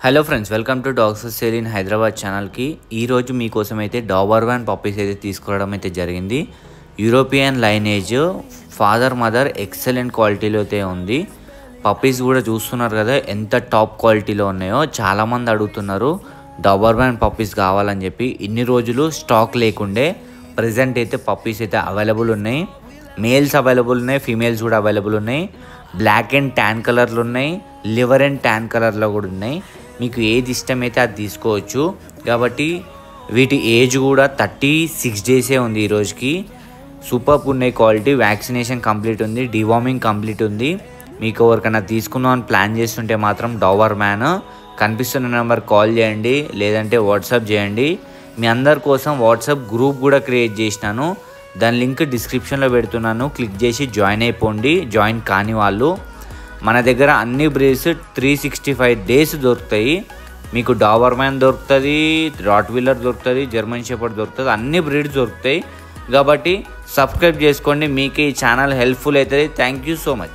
Hello friends, welcome to dogs for sale in Hyderabad ఛానల్కి. ఈరోజు మీకోసం అయితే డాబర్మ్యాన్ పప్పీస్ అయితే తీసుకురావడం అయితే జరిగింది. European lineage, father mother excellent క్వాలిటీలో అయితే ఉంది. పప్పీస్ కూడా చూస్తున్నారు కదా ఎంత టాప్ క్వాలిటీలో ఉన్నాయో. చాలామంది అడుగుతున్నారు డాబర్మ్యాన్ పప్పీస్ కావాలని చెప్పి. ఇన్ని రోజులు స్టాక్ లేకుండే ప్రజెంట్ అయితే పప్పీస్ అయితే అవైలబుల్ ఉన్నాయి. మేల్స్ అవైలబుల్ ఉన్నాయి, ఫీమేల్స్ కూడా అవైలబుల్ ఉన్నాయి. బ్లాక్ అండ్ ట్యాన్ కలర్లు ఉన్నాయి, లివర్ అండ్ ట్యాన్ కలర్లో కూడా ఉన్నాయి. మీకు ఏది ఇష్టమైతే అది తీసుకోవచ్చు. కాబట్టి వీటి ఏజ్ కూడా 36 డేసే ఉంది ఈ రోజుకి. సూపర్ ఉన్నాయి క్వాలిటీ. వ్యాక్సినేషన్ కంప్లీట్ ఉంది, డివార్మింగ్ కంప్లీట్ ఉంది. మీకు ఎవరికైనా తీసుకుందామని ప్లాన్ చేస్తుంటే మాత్రం డాబర్మ్యాన్ కనిపిస్తున్న నెంబర్ కాల్ చేయండి, లేదంటే వాట్సాప్ చేయండి. మీ అందరి కోసం వాట్సాప్ గ్రూప్ కూడా క్రియేట్ చేసినాను. దాని లింక్ డిస్క్రిప్షన్లో పెడుతున్నాను, క్లిక్ చేసి జాయిన్ అయిపోండి. జాయిన్ కాని వాళ్ళు మన దగ్గర అన్ని బ్రీడ్స్ 365 డేస్ దొరుకుతాయి. మీకు డాబర్మ్యాన్ దొరుకుతుంది, రాట్వీలర్ దొరుకుతుంది, జర్మన్ షెపర్డ్ దొరుకుతుంది, అన్ని బ్రీడ్స్ దొరుకుతాయి. కాబట్టి సబ్స్క్రైబ్ చేసుకోండి, మీకు ఈ ఛానల్ హెల్ప్ఫుల్ అవుతుంది. Thank you so much.